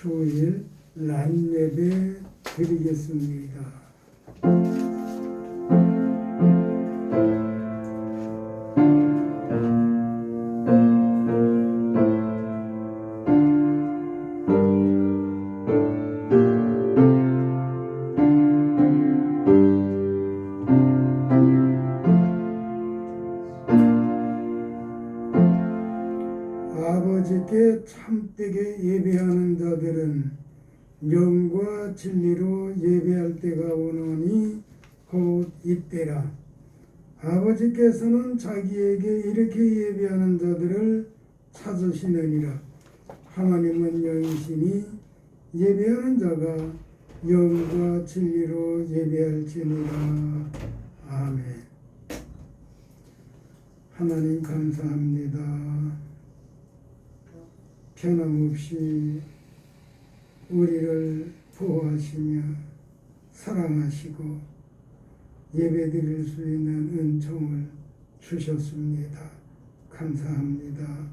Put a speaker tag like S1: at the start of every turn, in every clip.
S1: 주일 라인 예배 드리겠습니다. 아버지께 참되게 예배하는 자들은 영과 진리로 예배할 때가 오노니 곧 이때라. 아버지께서는 자기에게 이렇게 예배하는 자들을 찾으시느니라. 하나님은 영이시니 예배하는 자가 영과 진리로 예배할지니라. 아멘. 하나님 감사합니다. 변함없이 우리를 보호하시며 사랑하시고 예배드릴 수 있는 은총을 주셨습니다. 감사합니다.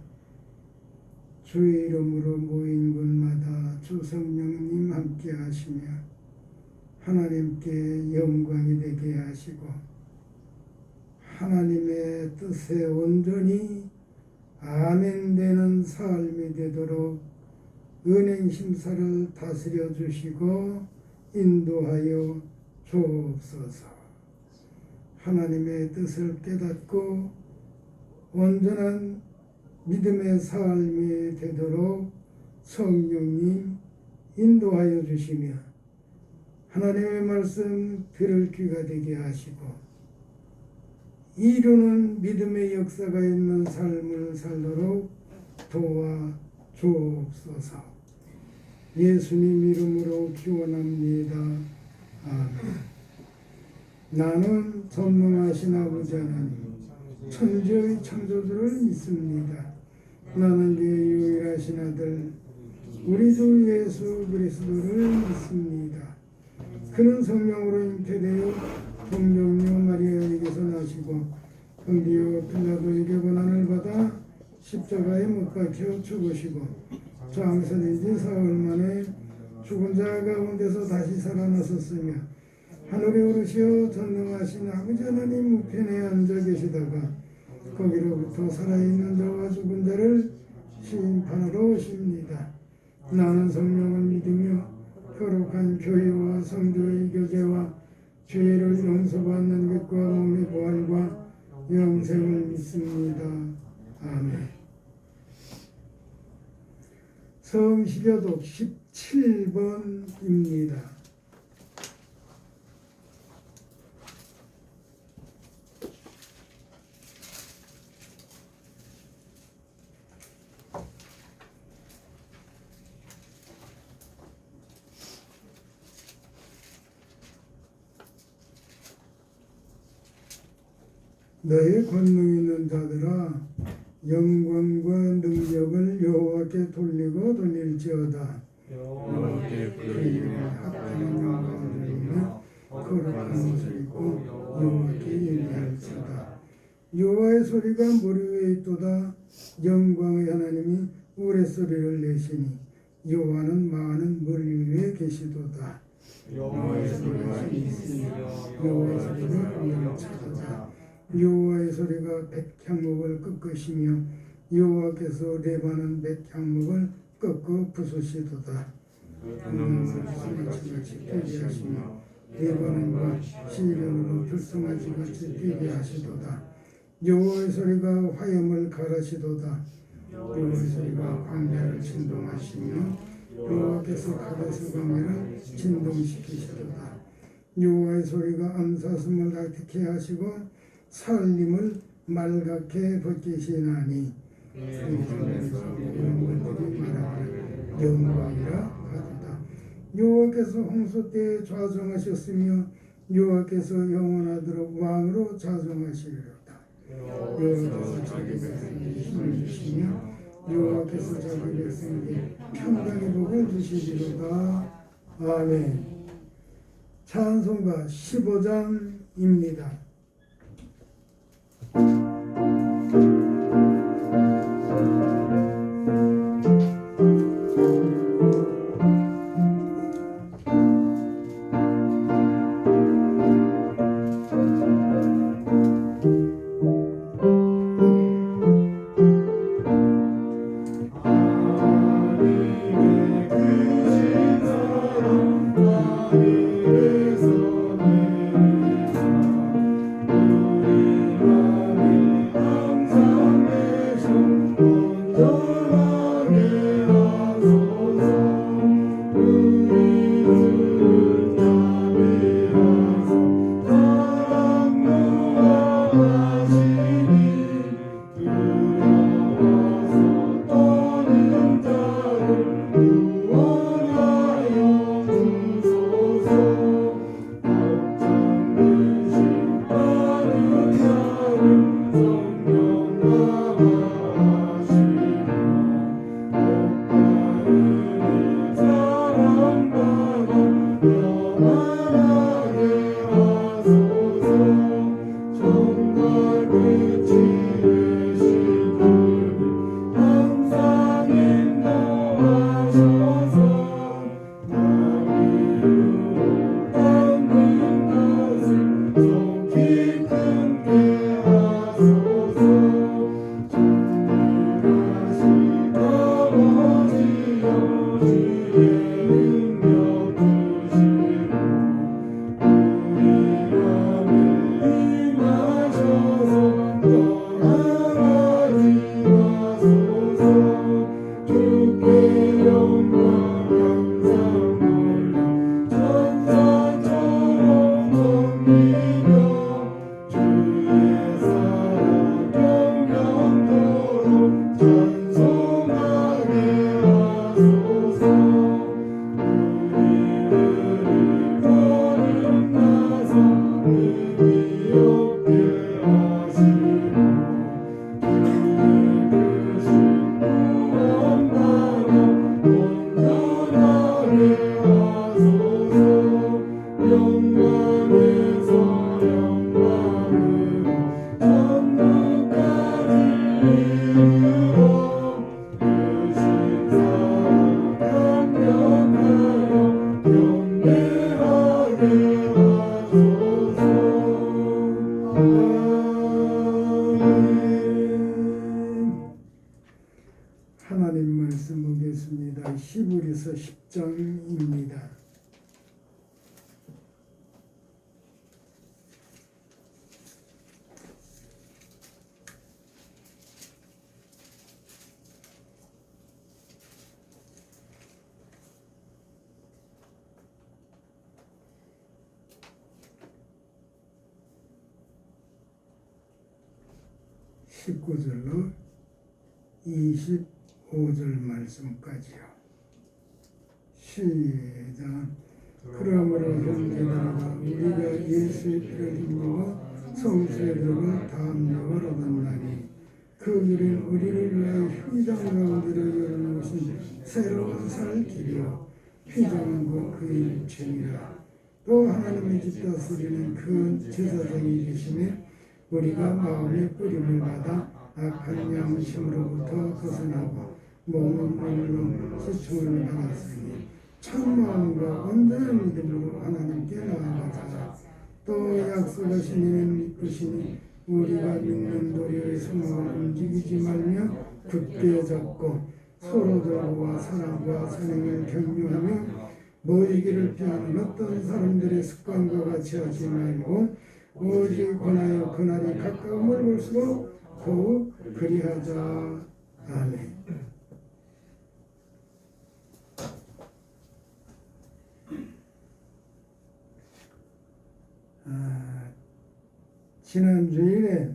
S1: 주의 이름으로 모인 곳마다 주 성령님 함께 하시며 하나님께 영광이 되게 하시고 하나님의 뜻에 온전히 아멘 되는 삶이 되도록 은행 심사를 다스려 주시고 인도하여 주옵소서. 하나님의 뜻을 깨닫고 온전한 믿음의 삶이 되도록 성령님 인도하여 주시며 하나님의 말씀 들을 귀가 되게 하시고 이루는 믿음의 역사가 있는 삶을 살도록 도와 주옵소서. 예수님 이름으로 기원합니다. 아멘. 나는 전능하신 아버지 하나님 천지의 창조주를 믿습니다. 나는 그의 유일하신 아들 우리 주 예수 그리스도를 믿습니다. 그는 성령으로 잉태되어 동정녀 마리아에게서 나시고 본디오 빌라도에게 고난을 받아 십자가에 못 박혀 죽으시고 장사된 지 사흘 만에 죽은 자 가운데서 다시 살아나셨으며 하늘에 오르시어 전능하신 아버지 하나님 우편에 앉아 계시다가 거기로부터 살아있는 자와 죽은 자를 심판하러 오십니다. 나는 성령을 믿으며 거룩한 교회와 성도의 교제와 죄를 용서받는 것과 몸의 부활과 영생을 믿습니다. 아멘. 성시교독 17번입니다. 너의 권능 있는 자들아 영광과 능력을 여호와께 돌리고 돌릴지어다.
S2: 여호와께
S1: 그 이름에 합당한 영광을 돌리며 거룩한 옷을 입고 여호와께 예배할지어다. 여호와의 소리가 머리 위에 있도다. 영광의 하나님이 우레소리를 내시니 여호와는 많은 머리 위에 계시도다.
S2: 여호와의 소리가 있으며
S1: 여호와의 소리가 우렁차도다. 여호와의 소리가 백향목을 꺾으시며 여호와께서 레바논 백향목을 꺾어 부수시도다. 그는 불송아지같이 뛰게 하시며 레바논과 시련으로 불송아지같이 뛰게 하시도다. 여호와의 소리가 화염을 가르시도다. 여호와의 소리가 광야를 진동하시며 여호와께서 가데스 광야를 진동시키시도다. 여호와의 소리가 암사슴을 닥치게 하시고 살림을 말갛게 벗기시나니 영혼들이 말하기를 영광이라 하도다. 여호와께서 홍수 때에 좌정하셨으며 여호와께서 영원하도록 왕으로 좌정하시리로다. 여호와께서 자기 백성에게 힘을 주시며 여호와께서 자기 백성에게 평강의 복을 주시리로다. 아멘. 찬송가 15장입니다. 하나님 말씀 보겠습니다. 히브리서 10장입니다. (19절로) 25절 말씀까지요. 시작. 그러므로 형제들아 우리가 예수의 피를 힘입어 성수의 덕을 담력을 얻었나니 그 길은 우리를 위하여 휘장 가운데로 열어놓으신 새로운 살 길이요 휘장은 곧 그의 육체니라. 또 하나님의 집 다스리는 그 제사장이 계시매 우리가 마음의 뿌림을 받아 악한 양심으로부터 벗어나고 몸은 물론 시충을 받았으니 참 마음과 온전한 믿음으로 하나님께 나아가자. 또 약속하신 이는 믿으시니 우리가 믿는 도리의 소망을 움직이지 말며 굳게 잡고 서로 도와 사랑과 선행을 격려하며 모이기를 피하는 어떤 사람들의 습관과 같이 하지 말고 오직 권하여 그날이 가까움을 볼수록 더욱 그리하자. 아멘. 지난 주일에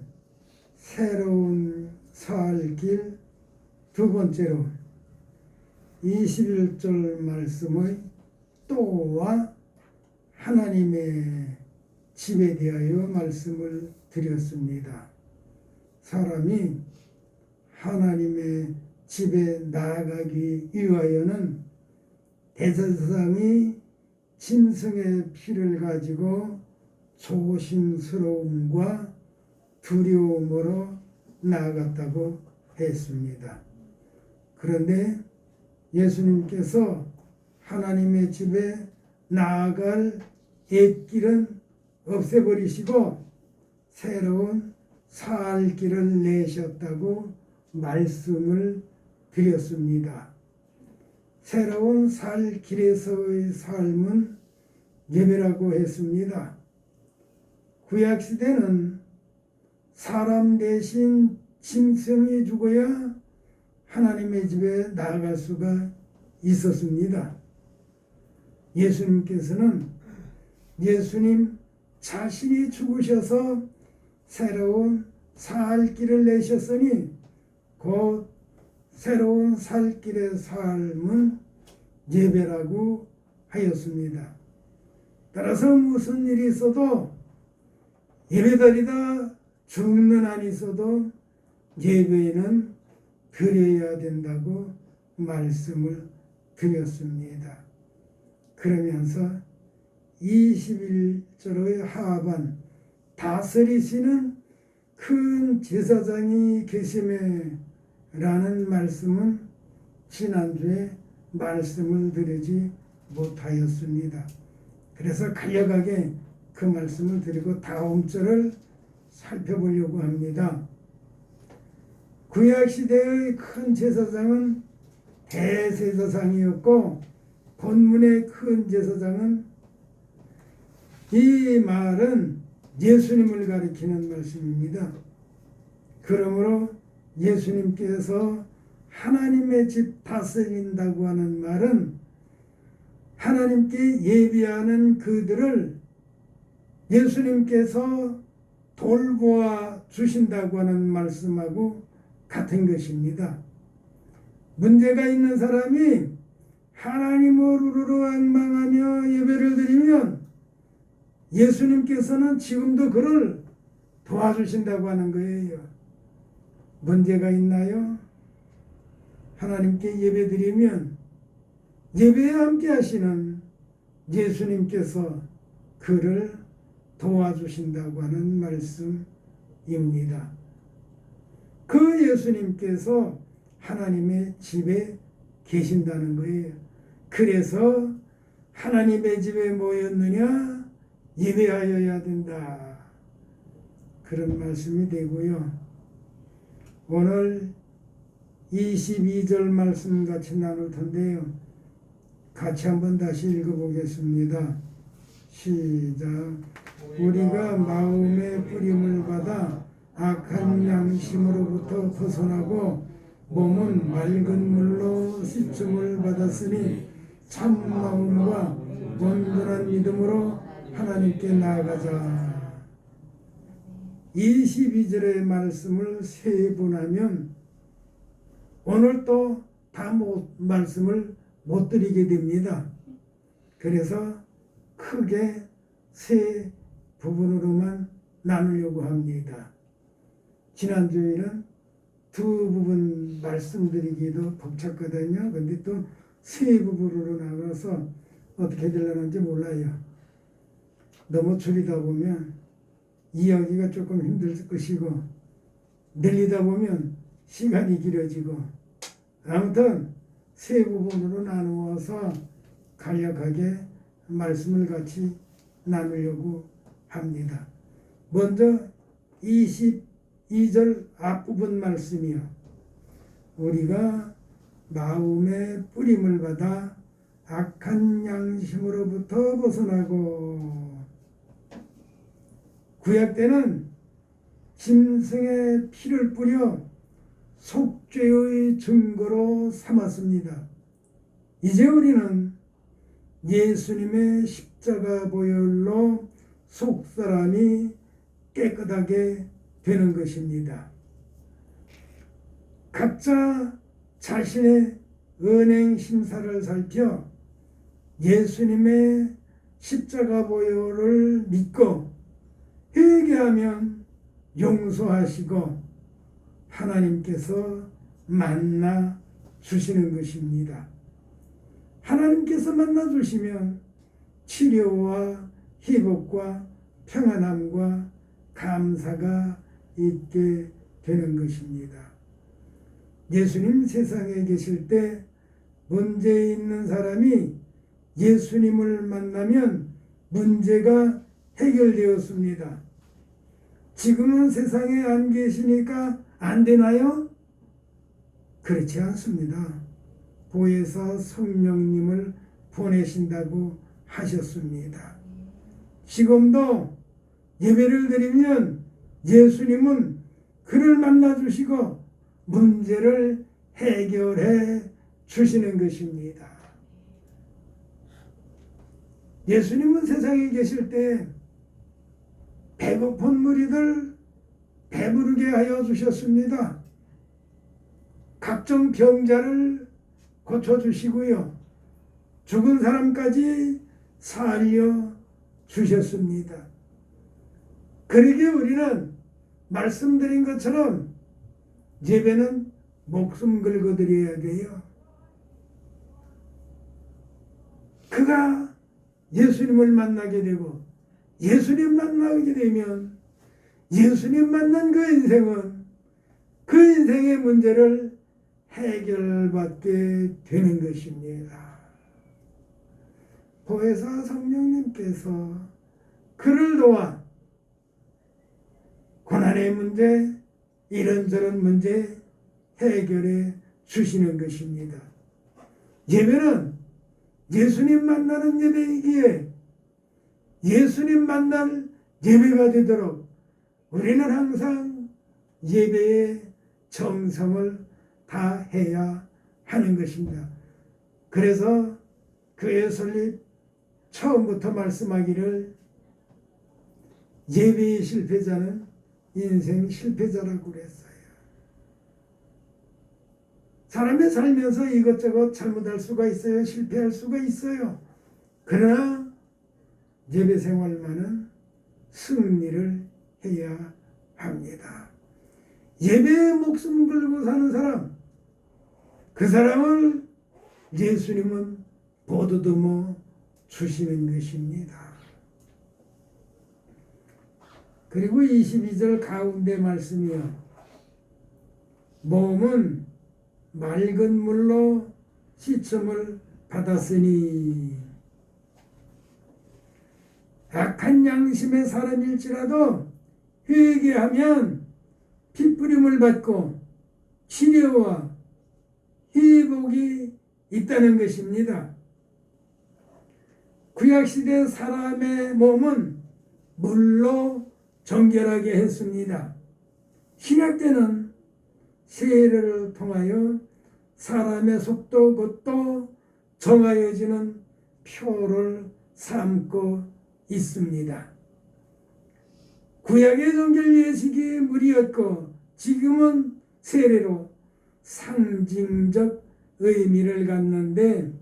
S1: 새로운 살 길 두 번째로 21절 말씀의 또와 하나님의 집에 대하여 말씀을 드렸습니다. 사람이 하나님의 집에 나아가기 위하여는 대제사장이 짐승의 피를 가지고 조심스러움과 두려움으로 나아갔다고 했습니다. 그런데 예수님께서 하나님의 집에 나아갈 옛길은 없애버리시고 새로운 살 길을 내셨다고 말씀을 드렸습니다. 새로운 살 길에서의 삶은 예배라고 했습니다. 구약시대는 사람 대신 짐승이 죽어야 하나님의 집에 나아갈 수가 있었습니다. 예수님께서는 예수님 자신이 죽으셔서 새로운 살 길을 내셨으니 곧 새로운 살 길의 삶은 예배라고 하였습니다. 따라서 무슨 일이 있어도 예배드리다 죽는 한이 있어도 예배는 드려야 된다고 말씀을 드렸습니다. 그러면서 21절의 하반 다스리시는 큰 제사장이 계심에 라는 말씀은 지난주에 말씀을 드리지 못하였습니다. 그래서 간략하게 그 말씀을 드리고 다음 절을 살펴보려고 합니다. 구약시대의 큰 제사장은 대제사장이었고 본문의 큰 제사장은 이 말은 예수님을 가리키는 말씀입니다. 그러므로 예수님께서 하나님의 집 다스린다고 하는 말은 하나님께 예비하는 그들을 예수님께서 돌보아 주신다고 하는 말씀하고 같은 것입니다. 문제가 있는 사람이 하나님을 우르르 원망하며 예배를 드리면 예수님께서는 지금도 그를 도와주신다고 하는 거예요. 문제가 있나요? 하나님께 예배 드리면 예배에 함께 하시는 예수님께서 그를 도와주신다고 하는 말씀입니다. 그 예수님께서 하나님의 집에 계신다는 거예요. 그래서 하나님의 집에 모였느냐 예배하여야 된다. 그런 말씀이 되고요. 오늘 22절 말씀 같이 나눌 텐데요. 같이 한번 다시 읽어보겠습니다. 시작. 우리가 마음의 뿌림을 받아 악한 양심으로부터 벗어나고 몸은 맑은 물로 씻음을 받았으니 참 마음과 온전한 믿음으로 하나님께 나아가자. 22절의 말씀을 세 번 하면 오늘 또 다 말씀을 못 드리게 됩니다. 그래서 크게 세 부분으로만 나누려고 합니다. 지난주에는 두 부분 말씀드리기도 벅찼거든요. 근데 또 세 부분으로 나눠서 어떻게 되려는지 몰라요. 너무 줄이다 보면 이야기가 조금 힘들 것이고 늘리다 보면 시간이 길어지고 아무튼 세 부분으로 나누어서 간략하게 말씀을 같이 나누려고 합니다. 먼저 22절 앞부분 말씀이요. 우리가 마음의 뿌림을 받아 악한 양심으로부터 벗어나고 구약 때는 짐승의 피를 뿌려 속죄의 증거로 삼았습니다. 이제 우리는 예수님의 십자가 보혈로 속사람이 깨끗하게 되는 것입니다. 각자 자신의 은행 심사를 살펴 예수님의 십자가 보혈을 믿고 회개하면 용서하시고 하나님께서 만나 주시는 것입니다. 하나님께서 만나 주시면 치료와 회복과 평안함과 감사가 있게 되는 것입니다. 예수님 세상에 계실 때 문제 있는 사람이 예수님을 만나면 문제가 해결되었습니다. 지금은 세상에 안 계시니까 안 되나요? 그렇지 않습니다. 보혜사 성령님을 보내신다고 하셨습니다. 지금도 예배를 드리면 예수님은 그를 만나주시고 문제를 해결해 주시는 것입니다. 예수님은 세상에 계실 때 배고픈 무리들 배부르게 하여 주셨습니다. 각종 병자를 고쳐주시고요. 죽은 사람까지 살려 주셨습니다. 그러기에 우리는 말씀드린 것처럼 예배는 목숨 걸고 드려야 돼요. 그가 예수님을 만나게 되고 예수님 만나게 되면 예수님 만난 그 인생은 그 인생의 문제를 해결받게 되는 것입니다. 보혜사 성령님께서 그를 도와 고난의 문제, 이런저런 문제 해결해 주시는 것입니다. 예배는 예수님 만나는 예배이기에 예수님 만날 예배가 되도록 우리는 항상 예배의 정성을 다해야 하는 것입니다. 그래서 교회 설립 처음부터 말씀하기를 예배의 실패자는 인생 실패자라고 그랬어요. 사람이 살면서 이것저것 잘못할 수가 있어요. 실패할 수가 있어요. 그러나 예배 생활만은 승리를 해야 합니다. 예배에 목숨 걸고 사는 사람, 그 사람을 예수님은 보듬어 주시는 것입니다. 그리고 22절 가운데 말씀이요. 몸은 맑은 물로 씻음을 받았으니 악한 양심의 사람일지라도 회개하면 핏부림을 받고 치료와 회복이 있다는 것입니다. 구약시대 사람의 몸은 물로 정결하게 했습니다. 신약 때는 세례를 통하여 사람의 속도 곧도 정하여지는 표를 삼고 있습니다. 구약의 정결 예식이 물이었고 지금은 세례로 상징적 의미를 갖는데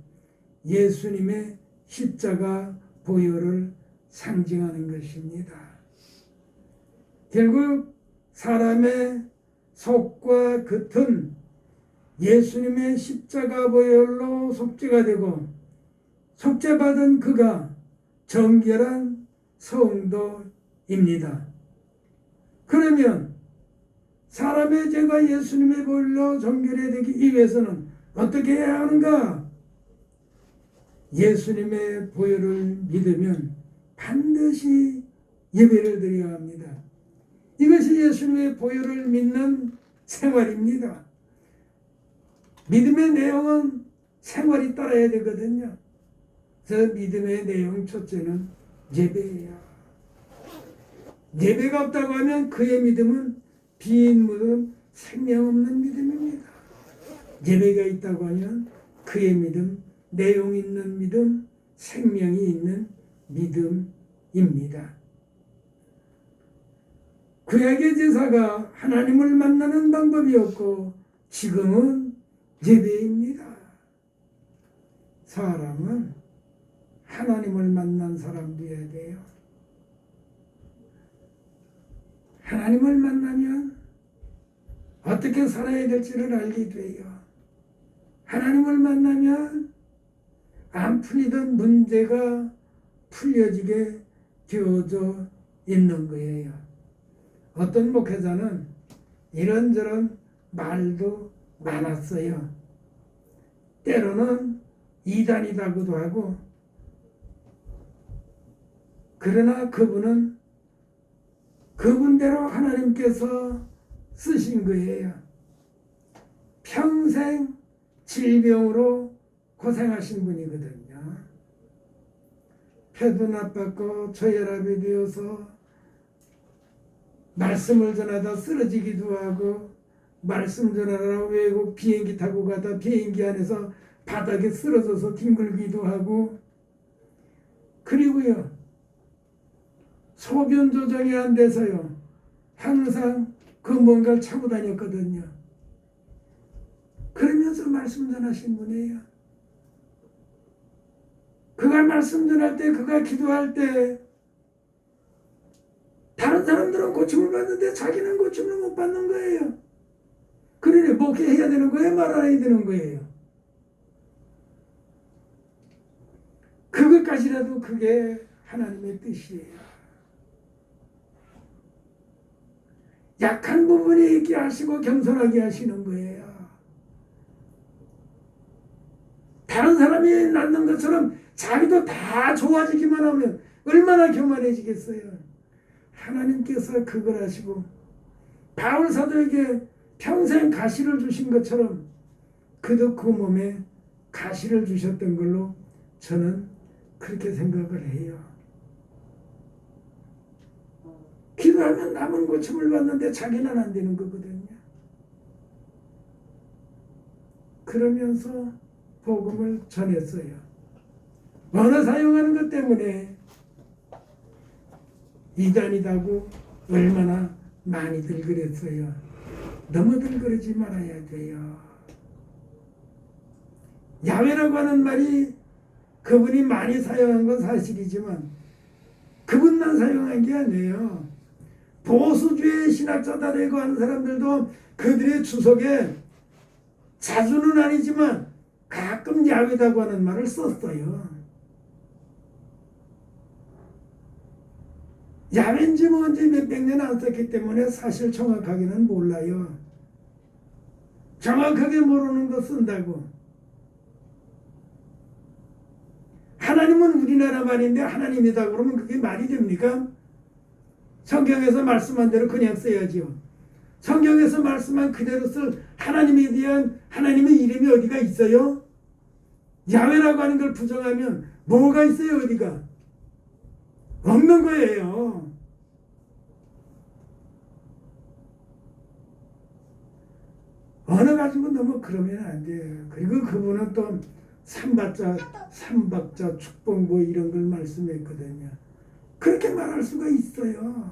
S1: 예수님의 십자가 보혈을 상징하는 것입니다. 결국 사람의 속과 겉은 예수님의 십자가 보혈로 속죄가 되고 속죄받은 그가 정결한 성도입니다. 그러면 사람의 죄가 예수님의 보혈로 정결되기 위해서는 어떻게 해야 하는가? 예수님의 보혈을 믿으면 반드시 예배를 드려야 합니다. 이것이 예수님의 보혈을 믿는 생활입니다. 믿음의 내용은 생활이 따라야 되거든요. 저 믿음의 내용 첫째는 예배예요. 예배가 없다고 하면 그의 믿음은 빈 믿음, 생명 없는 믿음입니다. 예배가 있다고 하면 그의 믿음, 내용 있는 믿음, 생명이 있는 믿음입니다. 구약의 제사가 하나님을 만나는 방법이었고 지금은 예배입니다. 사람은 하나님을 만난 사람 되어야 돼요. 하나님을 만나면 어떻게 살아야 될지를 알게 돼요. 하나님을 만나면 안 풀리던 문제가 풀려지게 되어져 있는 거예요. 어떤 목회자는 이런저런 말도 많았어요. 때로는 이단이라고도 하고, 그러나 그분은 그분대로 하나님께서 쓰신 거예요. 평생 질병으로 고생하신 분이거든요. 폐도 나빴고 저혈압이 되어서 말씀을 전하다 쓰러지기도 하고, 말씀 전하러 외국 비행기 타고 가다 비행기 안에서 바닥에 쓰러져서 뒹굴기도 하고, 그리고요 소변 조정이 안 돼서요 항상 그 뭔가를 차고 다녔거든요. 그러면서 말씀 전하신 분이에요. 그가 말씀 전할 때, 그가 기도할 때 다른 사람들은 고침을 받는데 자기는 고침을 못 받는 거예요. 그러니 목회해야 되는 거예요? 말아야 되는 거예요? 그것까지라도 그게 하나님의 뜻이에요. 약한 부분이 있게 하시고 겸손하게 하시는 거예요. 사람이 낫는 것처럼 자기도 다 좋아지기만 하면 얼마나 교만해지겠어요. 하나님께서 그걸 하시고 바울 사도에게 평생 가시를 주신 것처럼 그도 그 몸에 가시를 주셨던 걸로 저는 그렇게 생각을 해요. 기도하면 남은 고침을 받는데 자기는 안 되는 거거든요. 그러면서 복음을 전했어요. 언어 사용하는 것 때문에 이단이다고 얼마나 많이들 그랬어요. 너무들 그러지 말아야 돼요. 야훼라고 하는 말이 그분이 많이 사용한 건 사실이지만 그분만 사용한 게 아니에요. 보수주의 신학자다라고 하는 사람들도 그들의 주석에 자주는 아니지만 가끔 야훼라고 하는 말을 썼어요. 야훼인지 뭔지 몇백 년 안 썼기 때문에 사실 정확하게는 몰라요. 정확하게 모르는 거 쓴다고. 하나님은 우리나라 말인데 하나님이다 그러면 그게 말이 됩니까? 성경에서 말씀한 대로 그냥 써야죠. 성경에서 말씀한 그대로 쓸 하나님에 대한 하나님의 이름이 어디가 있어요? 야훼라고 하는 걸 부정하면 뭐가 있어요? 어디가? 없는 거예요. 언어 가지고 너무 그러면 안 돼요. 그리고 그분은 또 삼박자 축복 뭐 이런 걸 말씀했거든요. 그렇게 말할 수가 있어요.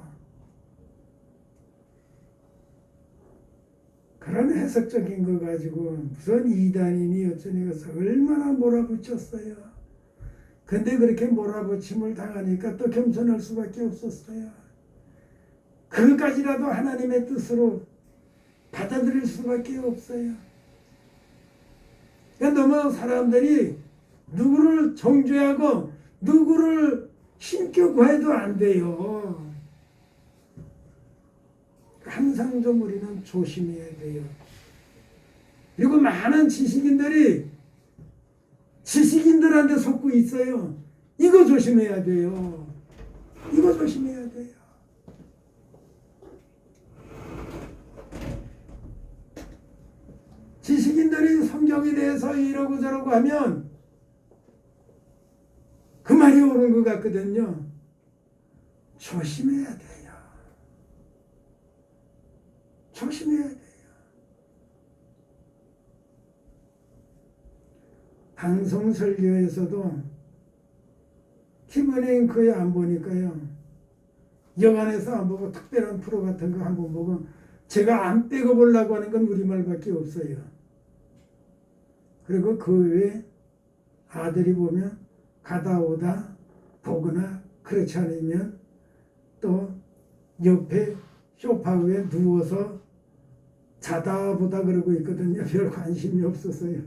S1: 그런 해석적인 거 가지고 무슨 이단이니 어쩌니 해서 얼마나 몰아붙였어요. 근데 그렇게 몰아붙임을 당하니까 또 겸손할 수밖에 없었어요. 그것까지라도 하나님의 뜻으로 받아들일 수밖에 없어요. 그러니까 너무 사람들이 누구를 정죄하고 누구를 신격 구해도 안 돼요. 항상 좀 우리는 조심해야 돼요. 그리고 많은 지식인들한테 속고 있어요. 이거 조심해야 돼요. 이거 조심해야 돼요. 지식인들이 성경에 대해서 이러고 저러고 하면 그 말이 옳은 것 같거든요. 조심해야 돼요. 조심해야 돼요. 방송 설교에서도 TV는 거의 안 보니까요. 영안에서 안 보고 특별한 프로 같은 거 한번 보고 제가 안 빼고 보려고 하는 건 우리말밖에 없어요. 그리고 그 외에 아들이 보면 가다 오다 보거나 그렇지 않으면 또 옆에 소파 위에 누워서 자다 보다 그러고 있거든요. 별 관심이 없었어요.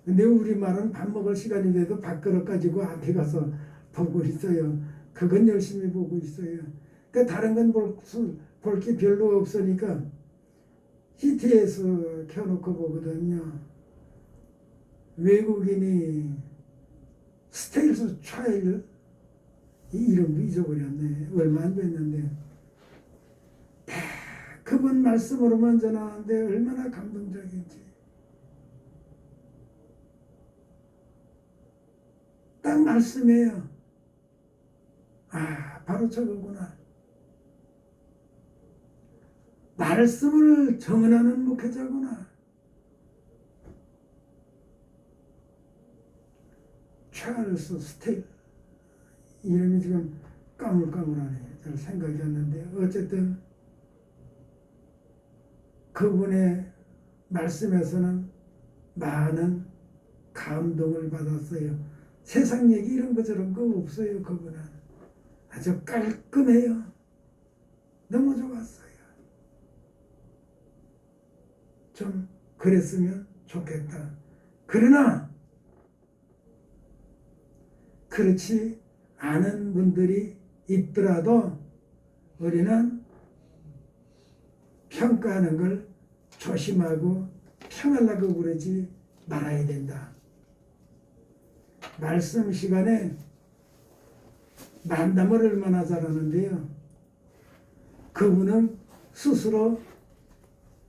S1: 근데 우리말은 밥 먹을 시간이 돼도 밥그릇 가지고 앞에 가서 보고 있어요. 그건 열심히 보고 있어요. 그러니까 다른 건 볼 게 별로 없으니까 CT에서 켜놓고 보거든요. 외국인이 스테일스 차일드 이 이름도 잊어버렸네. 얼마 안 됐는데 다 그분 말씀으로만 전하는데 얼마나 감동적인지. 딱 말씀이에요. 아, 바로 저거구나. 말씀을 정언하는 목회자구나. 찰스 스테일 이름이 지금 까물까물하네. 잘 생각이 안 나는데 어쨌든 그분의 말씀에서는 많은 감동을 받았어요. 세상 얘기 이런 거 저런 거 없어요. 그분은 아주 깔끔해요. 너무 좋았어요. 좀 그랬으면 좋겠다. 그러나 그렇지 않은 분들이 있더라도 우리는 평가하는 걸 조심하고 평하려고 그러지 말아야 된다. 말씀 시간에 만담을 얼마나 잘하는데요. 그분은 스스로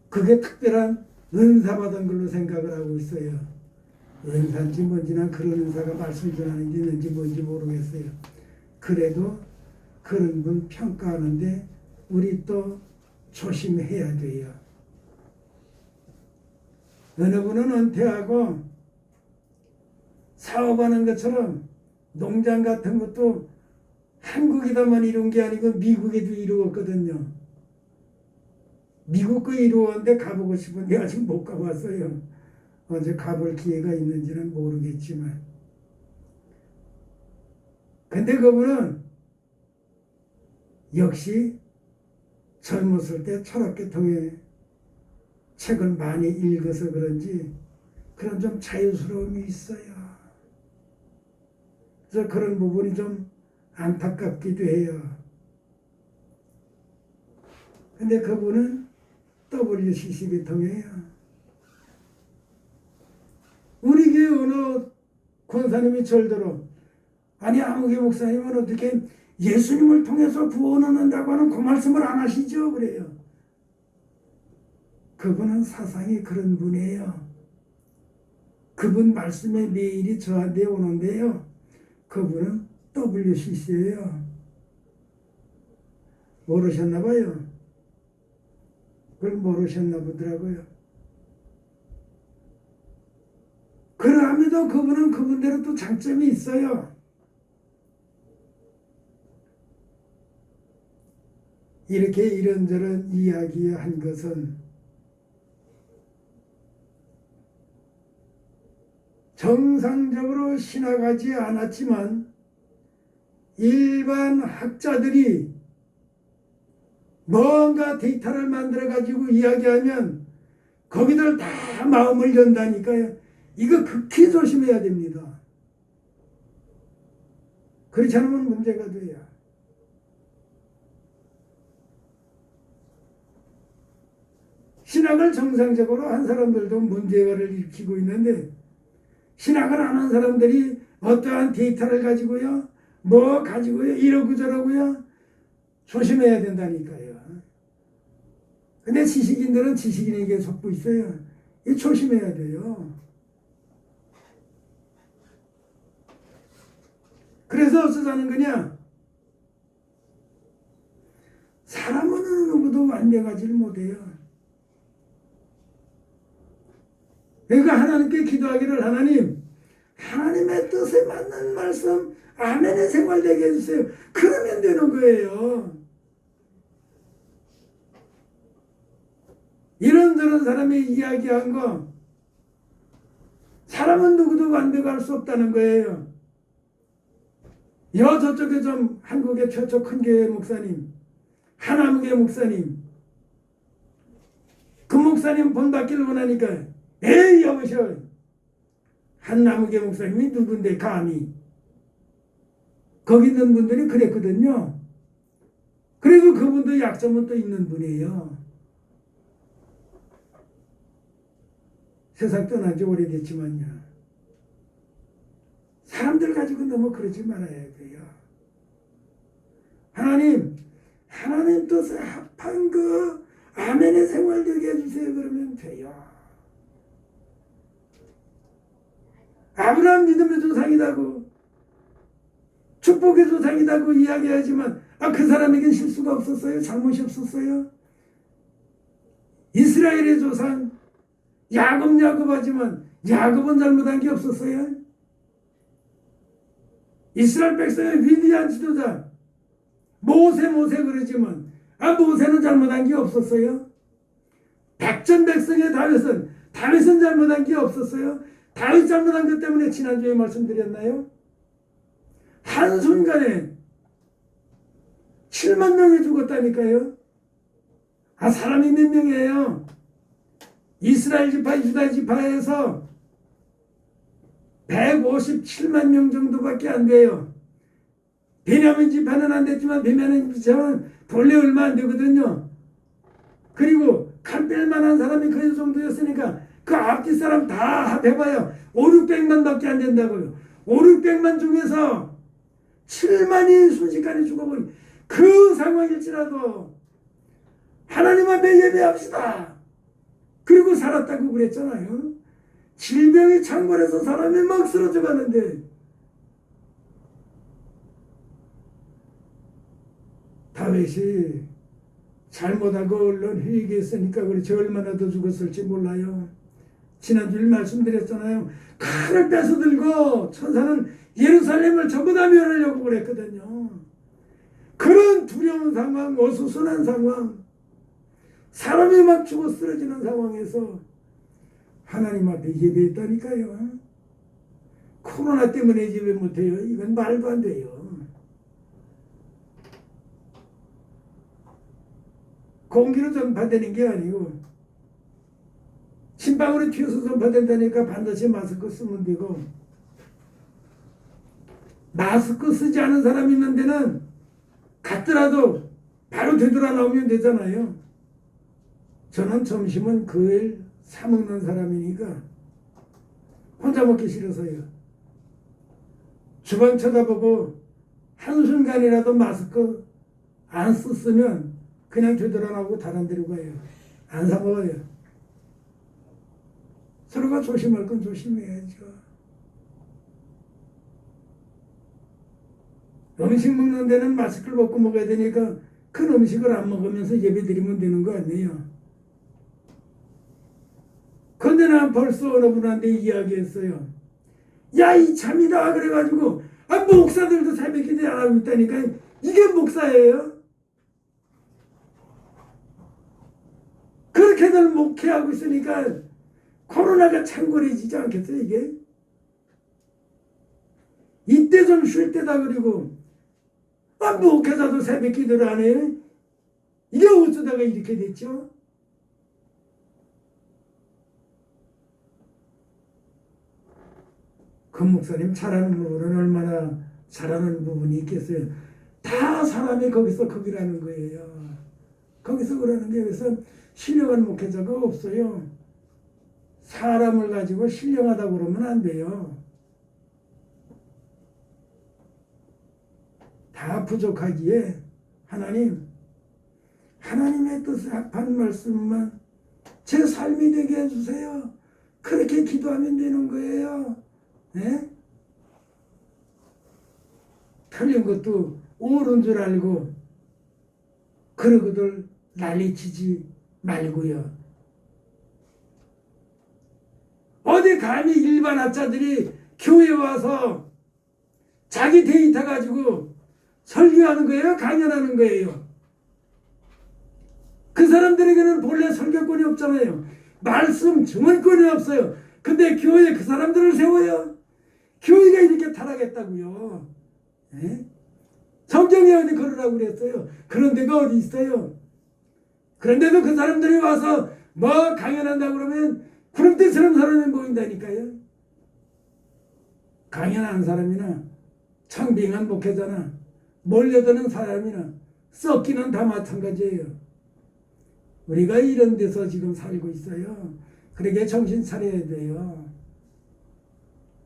S1: 그게 특별한 은사 받은 걸로 생각을 하고 있어요. 은사인지 뭔지나 그런 은사가 말씀 전하는 게 있는지 뭔지 모르겠어요. 그래도 그런 분 평가하는데 우리 또 조심해야 돼요. 어느 분은 은퇴하고 사업하는 것처럼 농장 같은 것도 한국에다만 이룬 게 아니고 미국에도 이루었거든요. 미국 거 이루었는데 가보고 싶은데 아직 못 가봤어요. 언제 가볼 기회가 있는지는 모르겠지만. 근데 그분은 역시 젊었을 때 철학계통의 책을 많이 읽어서 그런지 그런 좀 자유스러움이 있어요. 그래서 그런 부분이 좀 안타깝기도 해요. 근데 그분은 WCC 계통이에요. 우리 교회 어느 권사님이 절대로 아니 아무개 목사님은 어떻게 예수님을 통해서 구원을 얻는다고 하는 그 말씀을 안 하시죠? 그래요. 그분은 사상이 그런 분이에요. 그분 말씀에 매일이 저한테 오는데요. 그분은 WCC예요. 모르셨나 봐요. 그걸 모르셨나 보더라고요. 그러함에도 그분은 그분대로 또 장점이 있어요. 이렇게 이런저런 이야기한 것은 정상적으로 신학하지 않았지만 일반 학자들이 뭔가 데이터를 만들어 가지고 이야기하면 거기들 다 마음을 연다니까요. 이거 극히 조심해야 됩니다. 그렇지 않으면 문제가 돼요. 신학을 정상적으로 한 사람들도 문제를 일으키고 있는데 신학을 안 한 사람들이 어떠한 데이터를 가지고요, 뭐 가지고요, 이러고 저러고요, 조심해야 된다니까요. 근데 지식인들은 지식인에게 속고 있어요. 이 조심해야 돼요. 그래서 어쩌자는 거냐? 사람은 어느 누구도 완벽하지를 못해요. 그러니까 하나님께 기도하기를 하나님의 뜻에 맞는 말씀 아멘의 생활 되게 해주세요. 그러면 되는 거예요. 이런저런 사람이 이야기한 거 사람은 누구도 완벽할 수 없다는 거예요. 저쪽에 좀 한국의 최초 큰 교회 목사님, 하나무교 목사님, 그 목사님 본받기를 원하니까 에이 여보셔, 한나무교 목사님이 누군데 감히. 거기 있는 분들이 그랬거든요. 그래도 그분도 약점은 또 있는 분이에요. 세상 떠난 지 오래됐지만요. 사람들 가지고 너무 그러지 말아야 돼요. 하나님 뜻에 합한 그 아멘의 생활 되게 해주세요. 그러면 돼요. 아브라함 믿음의 조상이라고 축복의 조상이라고 이야기하지만 그 사람에겐 실수가 없었어요? 잘못이 없었어요? 이스라엘의 조상 야곱 하지만 야곱은 잘못한 게 없었어요? 이스라엘 백성의 위대한 지도자 모세 그러지만 모세는 잘못한 게 없었어요? 백전 백성의 다윗은 잘못한 게 없었어요? 다윗 잘못한 것 때문에 지난주에 말씀드렸나요? 한순간에 7만 명이 죽었다니까요. 사람이 몇 명이에요? 이스라엘 지파, 유다 지파에서 157만 명 정도밖에 안 돼요. 베냐민 지파는 안 됐지만 베냐민 지파는 본래 얼마 안 되거든요. 그리고 칼 뺄만한 사람이 그 정도였으니까 그 앞뒤 사람 다 합해봐요. 5, 600만 밖에 안 된다고요. 5, 600만 중에서 7만이 순식간에 죽어버린 그 상황일지라도 하나님 앞에 예배합시다. 그리고 살았다고 그랬잖아요. 질병이 창궐해서 사람이 막 쓰러져 가는데 다윗이 잘못하고 얼른 회개했으니까 그렇지 얼마나 더 죽었을지 몰라요. 지난주에 말씀드렸잖아요. 칼을 뺏어들고 천사는 예루살렘을 전부 다 멸하려고 그랬거든요. 그런 두려운 상황, 어수선한 상황, 사람이 막 죽어 쓰러지는 상황에서 하나님 앞에 예배했다니까요. 코로나 때문에 예배 못해요. 이건 말도 안 돼요. 공기로 전파되는 게 아니고 침방울이 튀어서 전파된다니까 반드시 마스크 쓰면 되고, 마스크 쓰지 않은 사람 있는 데는 갔더라도 바로 되돌아 나오면 되잖아요. 저는 점심은 그일 사 먹는 사람이니까 혼자 먹기 싫어서요. 주방 쳐다보고 한순간이라도 마스크 안 썼으면 그냥 되돌아 나오고 다른 데로 가요. 안 사 먹어요. 서로가 조심할 건 조심해야죠. 음식 먹는 데는 마스크를 벗고 먹어야 되니까 큰 음식을 안 먹으면서 예배 드리면 되는 거 아니에요. 근데 난 벌써 어느 분한테 이야기했어요. 야, 이 참이다 그래가지고 목사들도 새벽 기도 안 하고 있다니까. 이게 목사예요? 그렇게들 목회하고 있으니까 코로나가 창궐해지지 않겠어요, 이게? 이때 좀 쉴 때다. 그리고 목회자도 새벽 기도를 안 해요? 이게 어쩌다가 이렇게 됐죠? 그 목사님 잘하는 부분은 얼마나 잘하는 부분이 있겠어요. 다 사람이 거기서 거기라는 거예요. 거기서 그러는 게, 그래서 신령한 목회자가 없어요. 사람을 가지고 신령하다고 그러면 안 돼요. 다 부족하기에 하나님의 뜻에 합한 말씀만 제 삶이 되게 해주세요. 그렇게 기도하면 되는 거예요. 네? 틀린 것도 옳은 줄 알고 그러고들 난리치지 말고요. 어디 감히 일반 학자들이 교회에 와서 자기 데이터 가지고 설교하는 거예요? 강연하는 거예요? 그 사람들에게는 본래 설교권이 없잖아요. 말씀 증언권이 없어요. 근데 교회에 그 사람들을 세워요? 교회가 이렇게 타락했다고요. 에? 성경에 어디 그러라고 그랬어요? 그런 데가 어디 있어요? 그런데도 그 사람들이 와서 뭐 강연한다고 그러면 구름대처럼 사람이 모인다니까요. 강연하는 사람이나 청빙한 목회자나 몰려드는 사람이나 썩기는 다 마찬가지예요. 우리가 이런 데서 지금 살고 있어요. 그러게 정신 차려야 돼요.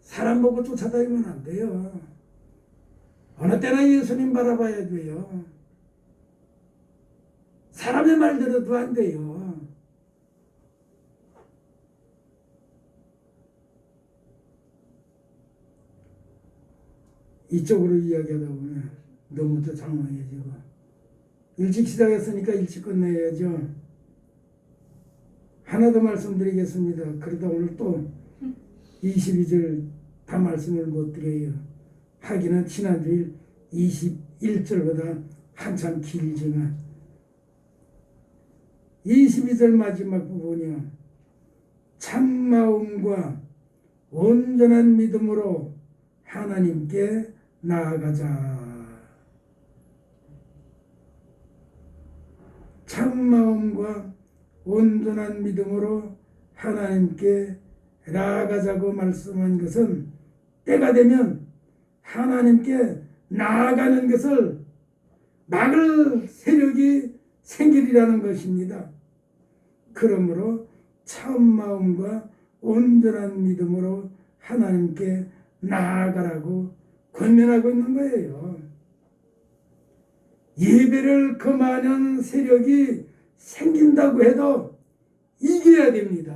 S1: 사람 보고 쫓아다니면 안 돼요. 어느 때나 예수님 바라봐야 돼요. 사람의 말 들어도 안 돼요. 이쪽으로 이야기하다 보면 너무 더 장황해지고, 일찍 시작했으니까 일찍 끝내야죠. 하나 더 말씀드리겠습니다. 그러다 오늘 또 22절 다 말씀을 못 드려요. 하기는 지난주일 21절보다 한참 길지만 22절 마지막 부분이요. 참마음과 온전한 믿음으로 하나님께 나아가자. 참마음과 온전한 믿음으로 하나님께 나아가자고 말씀한 것은 때가 되면 하나님께 나아가는 것을 막을 세력이 생기리라는 것입니다. 그러므로 참마음과 온전한 믿음으로 하나님께 나아가라고 권면하고 있는 거예요. 예배를 금하는 세력이 생긴다고 해도 이겨야 됩니다.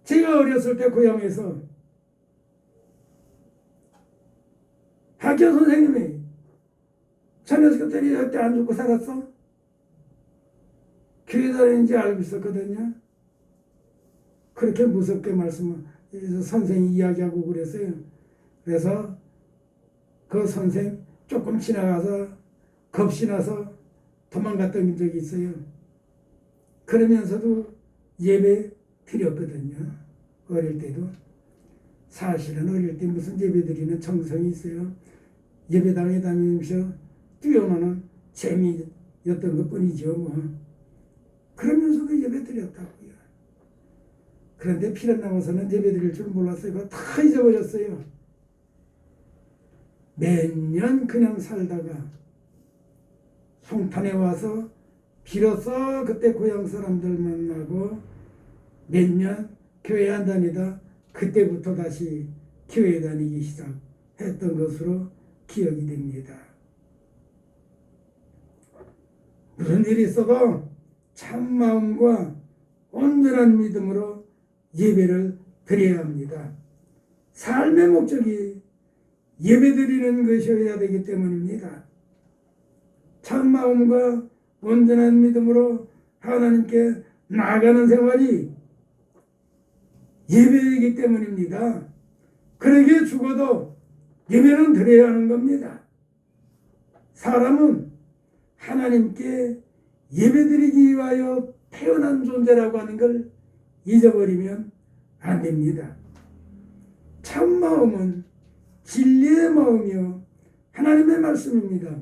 S1: 제가 어렸을 때 고향에서 학교 선생님이 자네 그때는 절대 안 죽고 살았어? 교회 다니는지 알고 있었거든요. 그렇게 무섭게 말씀을 선생이 이야기하고 그랬어요. 그래서 그 선생 조금 지나가서 겁이 나서 도망갔던 적이 있어요. 그러면서도 예배 드렸거든요. 어릴 때도. 사실은 어릴 때 무슨 예배 드리는 정성이 있어요. 예배당에 다니면서 뛰어노는 재미였던 것 뿐이죠. 뭐. 그러면서도 예배 드렸다고요. 그런데 피를 남아서는 예배 드릴 줄 몰랐어요. 그거 다 잊어버렸어요. 몇 년 그냥 살다가 송탄에 와서 비로소 그때 고향 사람들 만나고 몇 년 교회 안 다니다 그때부터 다시 교회 다니기 시작했던 것으로 기억이 됩니다. 무슨 일이 있어도 참 마음과 온전한 믿음으로 예배를 드려야 합니다. 삶의 목적이 예배드리는 것이어야 되기 때문입니다. 참 마음과 온전한 믿음으로 하나님께 나아가는 생활이 예배이기 때문입니다. 그러기에 죽어도 예배는 드려야 하는 겁니다. 사람은 하나님께 예배드리기 위하여 태어난 존재라고 하는 걸 잊어버리면 안 됩니다. 참 마음은 진리의 마음이요 하나님의 말씀입니다.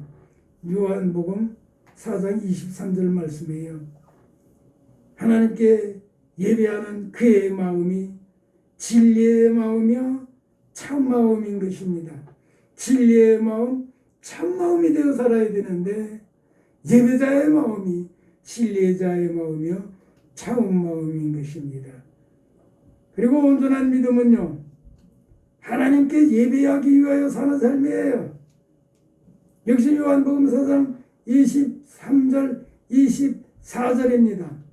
S1: 요한복음 4장 23절 말씀이에요. 하나님께 예배하는 그의 마음이 진리의 마음이요 참 마음인 것입니다. 진리의 마음, 참 마음이 되어 살아야 되는데 예배자의 마음이 진리자의 마음이요 참 마음인 것입니다. 그리고 온전한 믿음은요 하나님께 예배하기 위하여 사는 삶이에요. 역시 요한복음 4장 23절 24절입니다.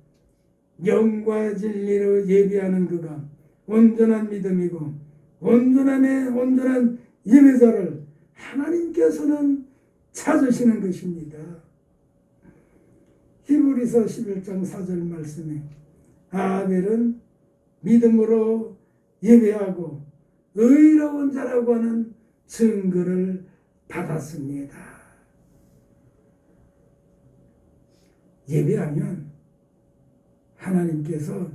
S1: 영과 진리로 예배하는 그가 온전한 믿음이고 온전한 예배자를 하나님께서는 찾으시는 것입니다. 히브리서 11장 4절 말씀에 아벨은 믿음으로 예배하고 의로운 자라고 하는 증거를 받았습니다. 예배하면 하나님께서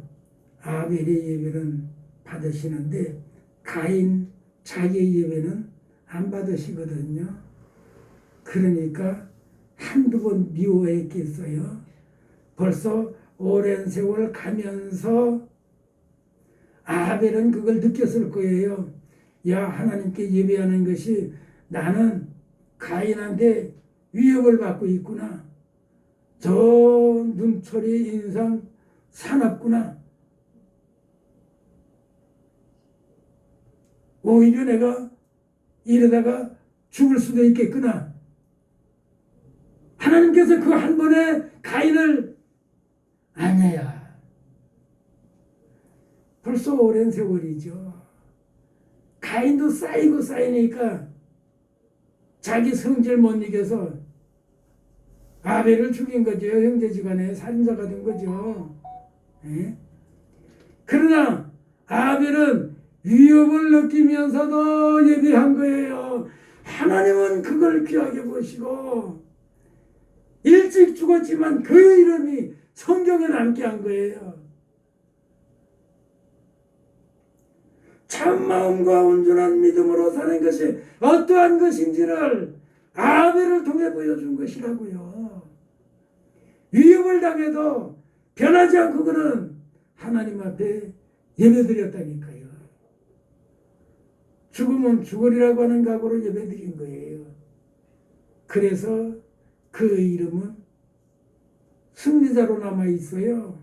S1: 아벨의 예배는 받으시는데 가인 자기의 예배는 안 받으시거든요. 그러니까 한두 번 미워했겠어요. 벌써 오랜 세월 가면서 아벨은 그걸 느꼈을 거예요. 야, 하나님께 예배하는 것이 나는 가인한테 위협을 받고 있구나. 저 눈초리 인상 사납구나. 오히려 내가 이러다가 죽을 수도 있겠구나. 하나님께서 그 한 번에 가인을 아니야. 벌써 오랜 세월이죠. 가인도 쌓이고 쌓이니까 자기 성질 못 이겨서 아벨을 죽인 거죠. 형제지간에 살인자가 된 거죠. 예? 그러나 아벨은 위협을 느끼면서도 예배한 거예요. 하나님은 그걸 귀하게 보시고 일찍 죽었지만 그 이름이 성경에 남게 한 거예요. 참마음과 온전한 믿음으로 사는 것이 어떠한 것인지를 아벨을 통해 보여준 것이라고요. 위협을 당해도 변하지 않고 그는 하나님 앞에 예배드렸다니까요. 죽으면 죽으리라고 하는 각오로 예배드린 거예요. 그래서 그 이름은 승리자로 남아 있어요.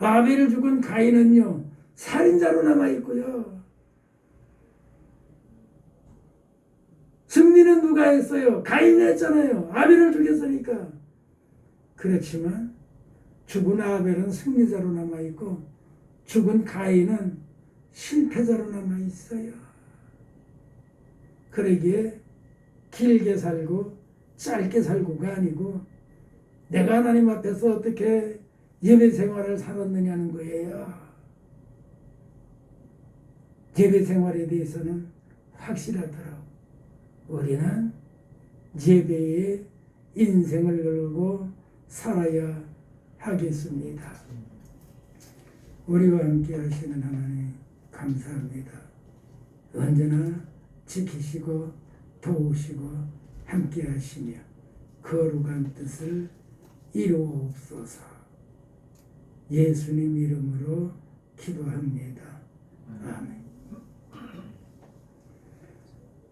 S1: 아벨을 죽은 가인은요 살인자로 남아있고요. 승리는 누가 했어요? 가인이 했잖아요. 아벨을 죽였으니까. 그렇지만 죽은 아벨은 승리자로 남아있고 죽은 가인은 실패자로 남아있어요. 그러기에 길게 살고 짧게 살고가 아니고 내가 하나님 앞에서 어떻게 예배 생활을 살았느냐는 거예요. 예배 생활에 대해서는 확실하더라고. 우리는 예배에 인생을 걸고 살아야 하겠습니다. 우리와 함께 하시는 하나님 감사합니다. 언제나 지키시고 도우시고 함께 하시며 거룩한 뜻을 이루옵소서. 예수님 이름으로 기도합니다. 아멘.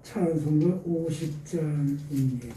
S1: 찬송가 50장입니다.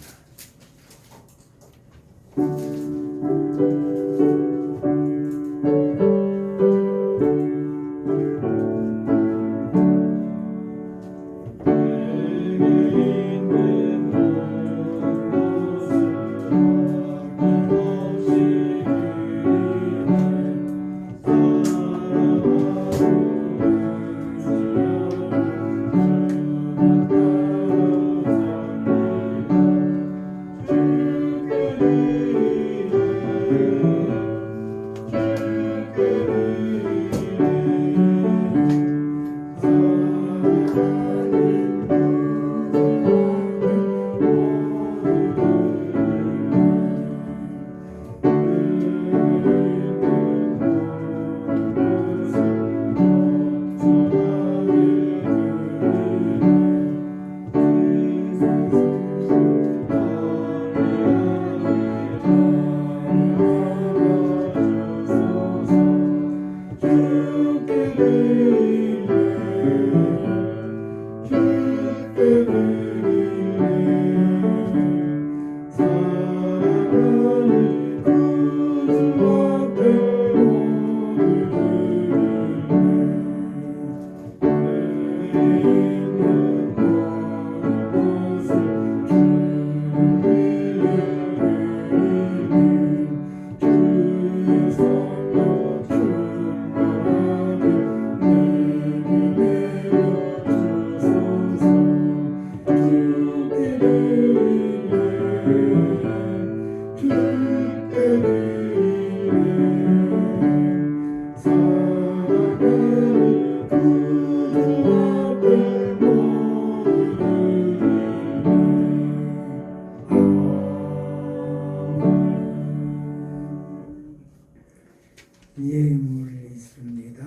S1: 예물이 있습니다.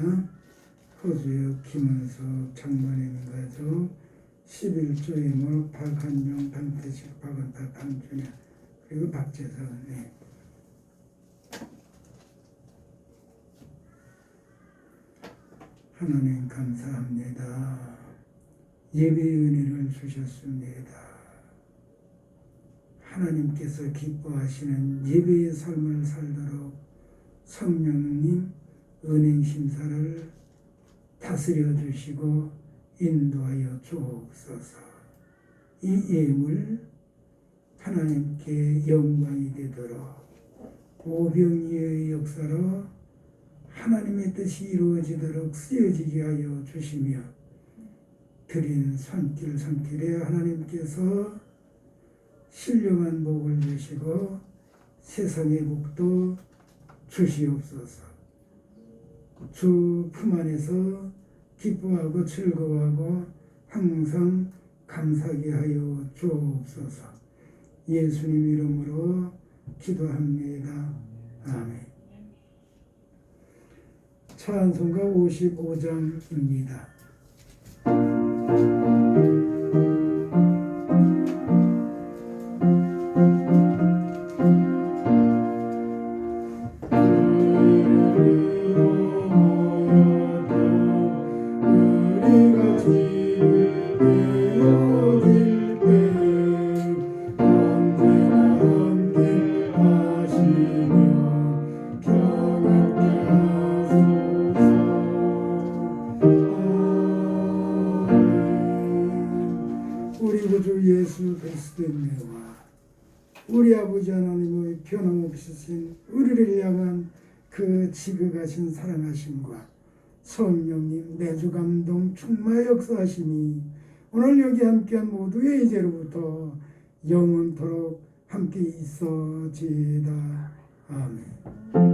S1: 호주역 김은석 장모님 가족 11조 예물 박한용 방태식 박은타 방준야 그리고 박재선 네. 하나님 감사합니다. 예배의 은혜를 주셨습니다. 하나님께서 기뻐하시는 예배의 삶을 살도록 성령님 은행 심사를 다스려 주시고 인도하여 주옵소서. 이 예물 하나님께 영광이 되도록 오병이의 역사로 하나님의 뜻이 이루어지도록 쓰여지게 하여 주시며 드린 손길에 하나님께서 신령한 복을 주시고 세상의 복도 주시옵소서. 주 품 안에서 기뻐하고 즐거워하고 항상 감사하게 하여 주옵소서. 예수님 이름으로 기도합니다. 아멘. 찬송가 55장입니다. 평안케 그리스도의 은혜와 우리 아버지 하나님의 변함없으신 우리를 향한 그 지극하신 사랑하심과 성령님 내주 감동 충만 역사하심이 오늘 여기 함께한 모두의 이제로부터 영원토록 함께 있어지이다. 아멘.